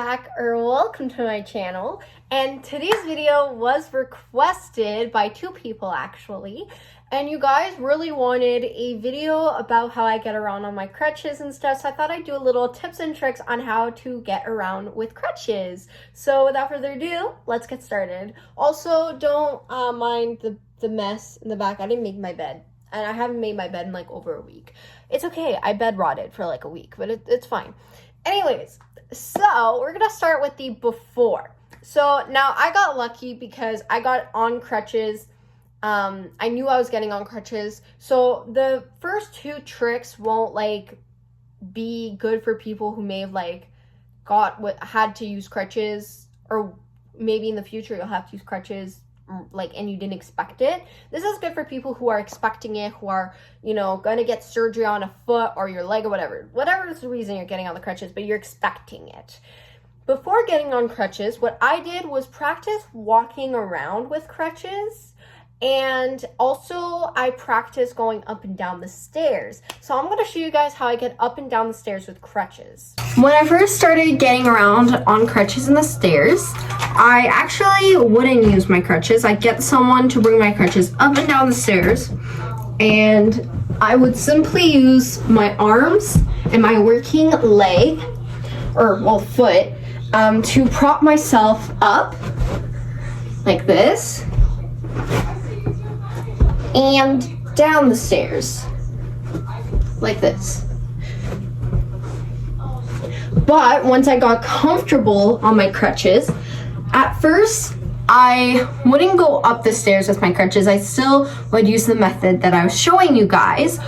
back, or welcome to my channel. And today's video was requested by two people actually. And you guys really wanted a video about how I get around on my crutches and stuff. So I thought I'd do a little tips and tricks on how to get around with crutches. So without further ado, let's get started. Also, don't mind the mess in the back. I didn't make my bed. And I haven't made my bed in like over a week. It's okay. I bed rotted for like a week, but it's fine. Anyways, so we're gonna start with the before. So now I got lucky because I got on crutches. I knew I was getting on crutches. So the first two tricks won't like be good for people who may have like had to use crutches, or maybe in the future you'll have to use crutches and you didn't expect it. This is good for people who are expecting it, who are, gonna get surgery on a foot or your leg or whatever is the reason you're getting on the crutches, but you're expecting it. Before getting on crutches, what I did was practice walking around with crutches, and also I practice going up and down the stairs. So I'm going to show you guys how I get up and down the stairs with crutches. When I first started getting around on crutches in the stairs, I actually wouldn't use my crutches. I'd get someone to bring my crutches up and down the stairs, and I would simply use my arms and my working leg, foot, to prop myself up like this and down the stairs like this. But once I got comfortable on my crutches, at first I wouldn't go up the stairs with my crutches. I still would use the method that I was showing you guys.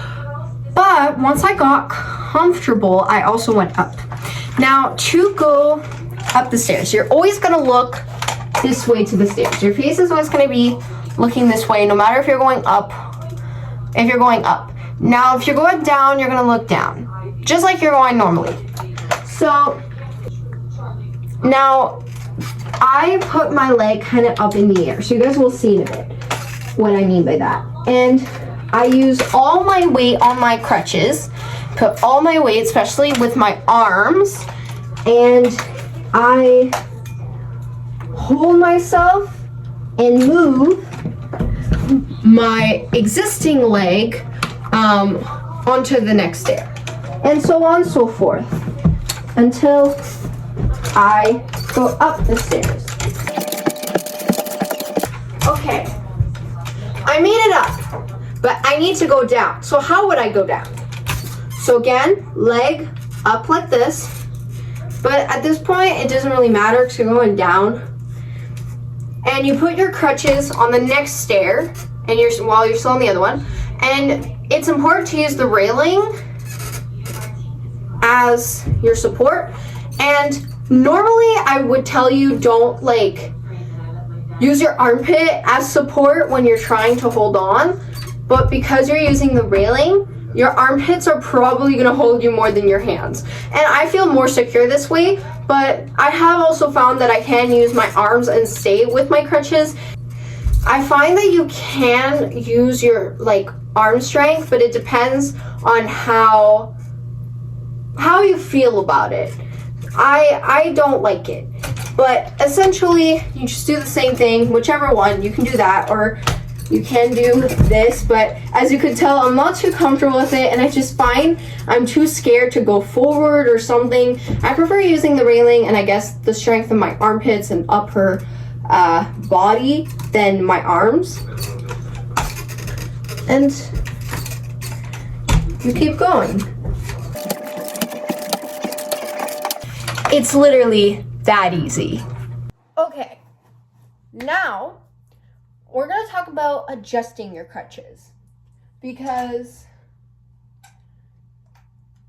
But once I got comfortable, I also went up. Now, to go up the stairs, you're always gonna look this way to the stairs. Your face is always gonna be looking this way, no matter if you're going up. Now, if you're going down, you're gonna look down, just like you're going normally. So now I put my leg kind of up in the air, so you guys will see in a bit what I mean by that. And I use all my weight on my crutches, put all my weight, especially with my arms, and I hold myself and move my existing leg onto the next stair, and so on and so forth until I go up the stairs. Okay, I made it up, but I need to go down. So how would I go down? So again, leg up like this, but at this point it doesn't really matter because you're going down. And you put your crutches on the next stair, and while you're still on the other one. And it's important to use the railing as your support. And normally I would tell you don't use your armpit as support when you're trying to hold on. But because you're using the railing, your armpits are probably gonna hold you more than your hands. And I feel more secure this way, but I have also found that I can use my arms and stay with my crutches. I find that you can use your arm strength, but it depends on how you feel about it. I don't like it, but essentially you just do the same thing, whichever one. You can do that, or you can do this, but as you can tell, I'm not too comfortable with it, and I just find I'm too scared to go forward or something. I prefer using the railing and I guess the strength of my armpits and upper body than my arms. And you keep going. It's literally that easy. Okay, now we're going to talk about adjusting your crutches, because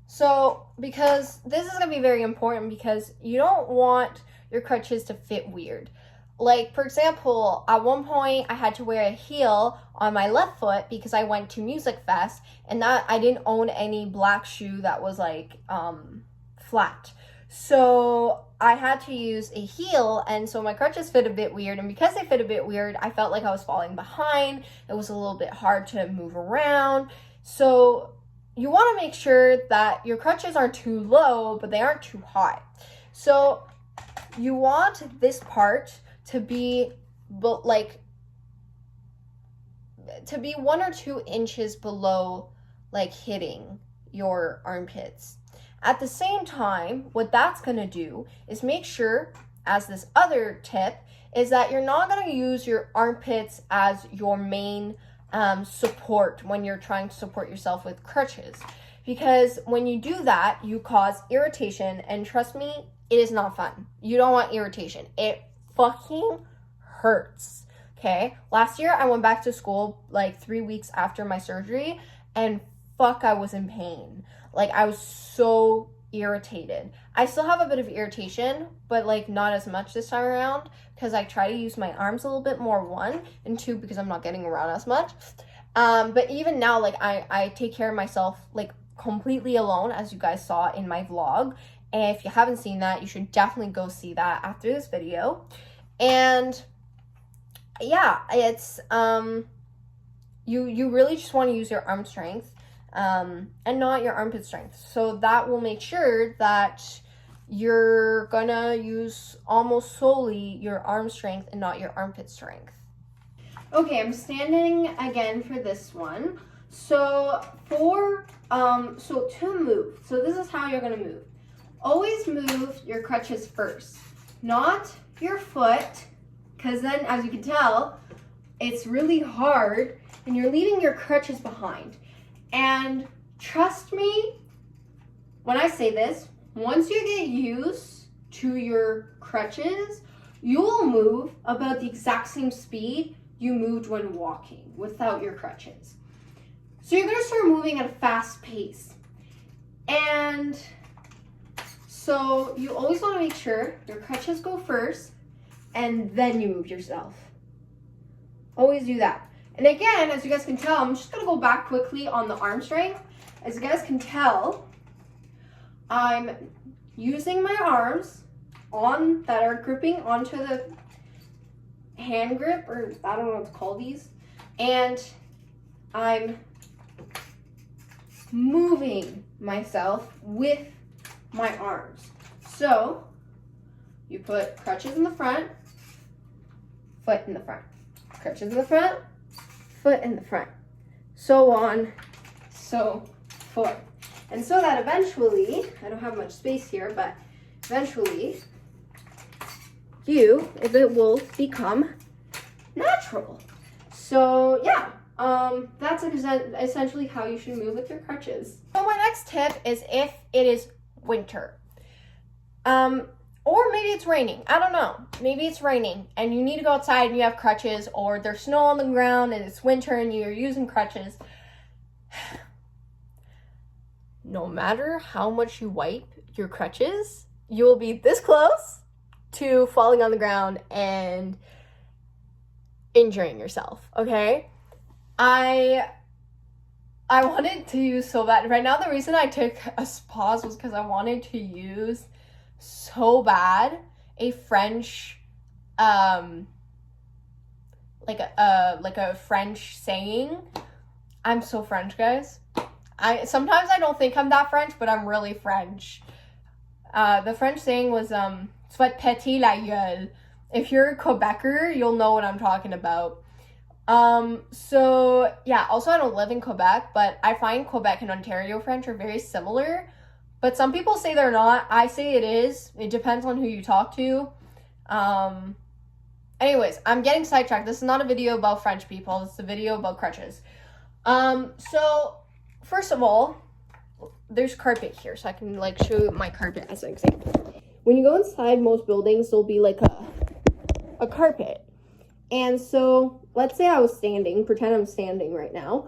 this is going to be very important, because you don't want your crutches to fit weird. Like, for example, at one point I had to wear a heel on my left foot because I went to Music Fest, and that I didn't own any black shoe that was flat. So I had to use a heel, and so my crutches fit a bit weird, and because they fit a bit weird, I felt like I was falling behind. It was a little bit hard to move around. So you want to make sure that your crutches aren't too low, but they aren't too high. So you want this part to be like 1 or 2 inches below like hitting your armpits. At the same time, what that's gonna do is make sure, as this other tip, is that you're not gonna use your armpits as your main support when you're trying to support yourself with crutches. Because when you do that, you cause irritation, and trust me, it is not fun. You don't want irritation. It fucking hurts, okay? Last year, I went back to school like 3 weeks after my surgery, and fuck, I was in pain. Like, I was so irritated. I still have a bit of irritation, but like not as much this time around because I try to use my arms a little bit more, 1, and 2, because I'm not getting around as much. But even now, like I take care of myself like completely alone, as you guys saw in my vlog. And if you haven't seen that, you should definitely go see that after this video. And yeah, it's you really just want to use your arm strength and not your armpit strength. So that will make sure that you're gonna use almost solely your arm strength and not your armpit strength. Okay, I'm standing again for this one. So to move, so this is how you're gonna move. Always move your crutches first, not your foot, because then, as you can tell, it's really hard and you're leaving your crutches behind. And trust me when I say this, once you get used to your crutches, you will move about the exact same speed you moved when walking without your crutches. So you're gonna start moving at a fast pace. And so you always wanna make sure your crutches go first and then you move yourself. Always do that. And again, as you guys can tell, I'm just gonna go back quickly on the arm strength. As you guys can tell, I'm using my arms that are gripping onto the hand grip, or I don't know what to call these, and I'm moving myself with my arms. So you put crutches in the front, foot in the front, crutches in the front, foot in the front, so on, so forth. And so that eventually, I don't have much space here, but eventually it will become natural. So yeah, that's essentially how you should move with your crutches. So my next tip is if it is winter. Or maybe it's raining. I don't know. Maybe it's raining and you need to go outside and you have crutches, or there's snow on the ground and it's winter and you're using crutches. No matter how much you wipe your crutches, you will be this close to falling on the ground and injuring yourself, okay? I wanted to use so bad. Right now, the reason I took a pause was because I wanted to use so bad a French like a French saying. I'm so French, guys. Sometimes I don't think I'm that French, but I'm really French. The French saying was soit péter la gueule. If you're a Quebecer, you'll know what I'm talking about. So yeah, also I don't live in Quebec, but I find Quebec and Ontario French are very similar. But some people say they're not. I say it is. It depends on who you talk to. Anyways, I'm getting sidetracked. This is not a video about French people. It's a video about crutches. So first of all, there's carpet here, so I can like show you my carpet as an example. When you go inside most buildings, there'll be like a carpet. And so let's say I was standing, pretend I'm standing right now.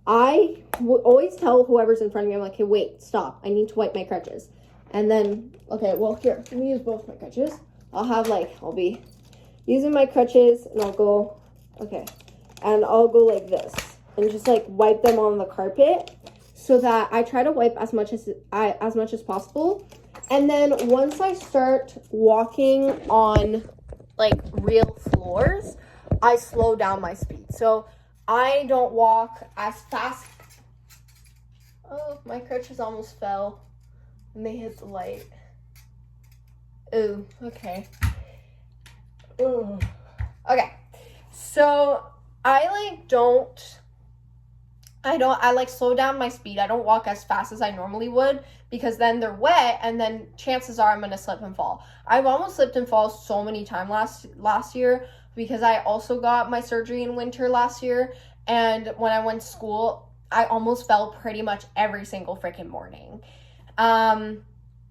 I would always tell whoever's in front of me, I'm like, hey, wait, stop. I need to wipe my crutches. And then, okay, well, here, let me use both my crutches. I'll be using my crutches and I'll go, okay. And I'll go like this and just like wipe them on the carpet so that I try to wipe as much as possible. And then once I start walking on like real floors, I slow down my speed. So I don't walk as fast. Oh, my crutches almost fell and they hit the light. Ooh, okay. Ooh. Okay, so I slow down my speed. I don't walk as fast as I normally would because then they're wet and then chances are I'm going to slip and fall. I've almost slipped and fall so many times last year because I also got my surgery in winter last year, and when I went to school, I almost fell pretty much every single freaking morning. And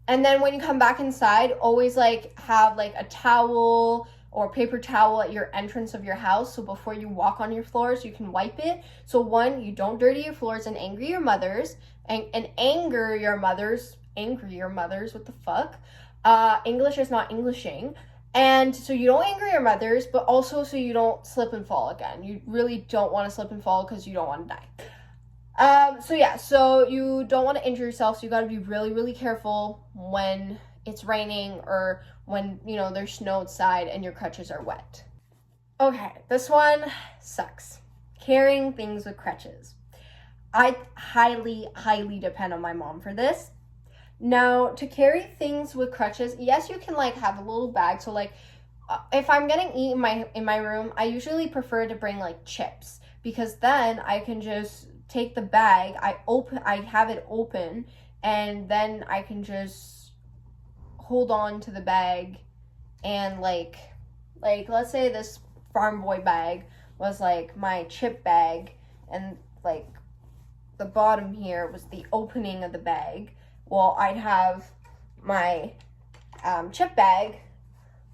then when you come back inside, always like have like a towel or paper towel at your entrance of your house, so before you walk on your floors you can wipe it. So one, you don't dirty your floors and anger your mothers, what the fuck. English is not Englishing. And so you don't anger your mothers, but also so you don't slip and fall again. You really don't want to slip and fall because you don't want to die. So you don't want to injure yourself, so you got to be really, really careful when it's raining or when, there's snow outside and your crutches are wet. Okay, this one sucks. Carrying things with crutches. I highly, highly depend on my mom for this. Now, to carry things with crutches, yes, you can like have a little bag. So like, if I'm getting eat in my room, I usually prefer to bring like chips, because then I can just take the bag, I have it open, and then I can just hold on to the bag, and like let's say this Farm Boy bag was like my chip bag, and like the bottom here was the opening of the bag. Well, I'd have my chip bag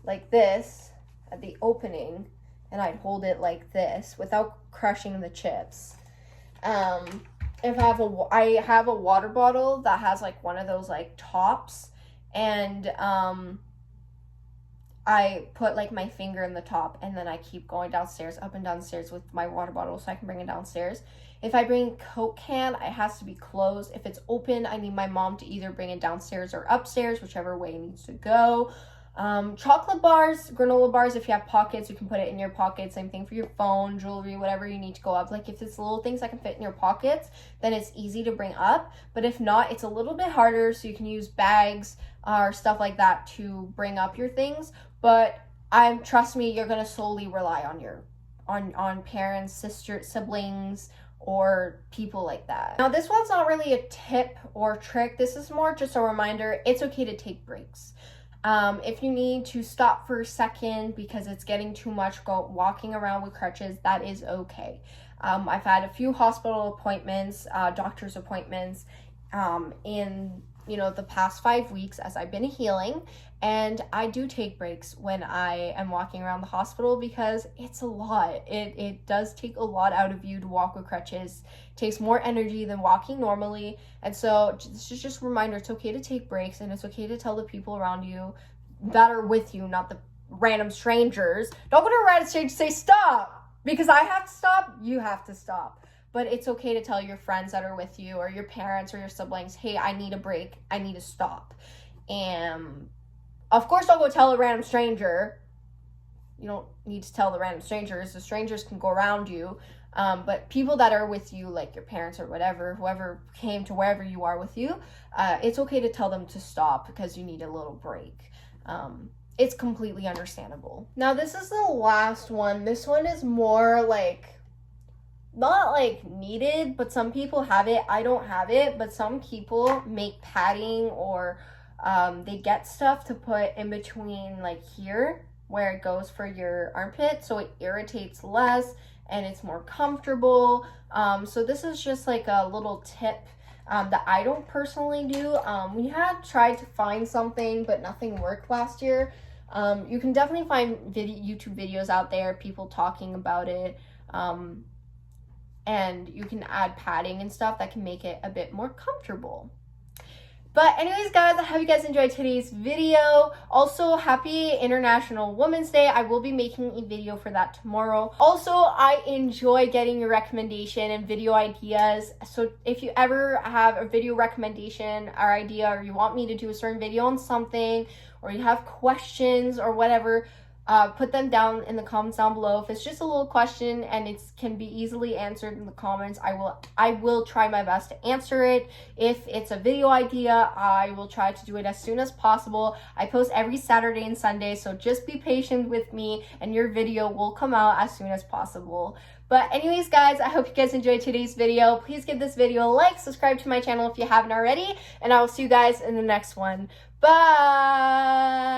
like this at the opening, and I'd hold it like this without crushing the chips. I have a water bottle that has like one of those like tops, and I put like my finger in the top, and then I keep going downstairs, up and downstairs with my water bottle so I can bring it downstairs. If I bring a Coke can, it has to be closed. If it's open, I need my mom to either bring it downstairs or upstairs, whichever way it needs to go. Chocolate bars, granola bars, if you have pockets, you can put it in your pocket. Same thing for your phone, jewelry, whatever you need to go up. Like if it's little things that can fit in your pockets, then it's easy to bring up. But if not, it's a little bit harder, so you can use bags or stuff like that to bring up your things. But trust me, you're gonna solely rely on parents, sisters, siblings, or people like that. Now, this one's not really a tip or trick. This is more just a reminder. It's okay to take breaks. If you need to stop for a second because it's getting too much walking around with crutches, that is okay. I've had a few hospital appointments, doctor's appointments, in the past 5 weeks as I've been healing, and I do take breaks when I am walking around the hospital because it's a lot. It does take a lot out of you to walk with crutches. It takes more energy than walking normally, and so this is just a reminder. It's okay to take breaks, and it's okay to tell the people around you that are with you, not the random strangers. Don't go to a random stranger and say stop, because I have to stop, you have to stop. But it's okay to tell your friends that are with you, or your parents or your siblings, hey, I need a break, I need to stop. And of course, don't go tell a random stranger. You don't need to tell the random strangers. The strangers can go around you. But people that are with you, like your parents or whatever, whoever came to wherever you are with you, it's okay to tell them to stop because you need a little break. It's completely understandable. Now, this is the last one. This one is more like, not like needed, but some people have it. I don't have it, but some people make padding, or they get stuff to put in between, like here where it goes for your armpit, so it irritates less and it's more comfortable. So this is just like a little tip that I don't personally do. We had tried to find something, but nothing worked last year. You can definitely find YouTube videos out there, people talking about it. And you can add padding and stuff that can make it a bit more comfortable. But anyways, guys, I hope you guys enjoyed today's video. Also, happy International Women's Day. I will be making a video for that tomorrow. Also, I enjoy getting your recommendation and video ideas. So if you ever have a video recommendation or idea, or you want me to do a certain video on something, or you have questions or whatever, put them down in the comments down below. If it's just a little question and it can be easily answered in the comments, I will try my best to answer it. If it's a video idea, I will try to do it as soon as possible. I post every Saturday and Sunday, so just be patient with me and your video will come out as soon as possible. But anyways, guys, I hope you guys enjoyed today's video. Please give this video a like, subscribe to my channel if you haven't already, and I will see you guys in the next one. Bye!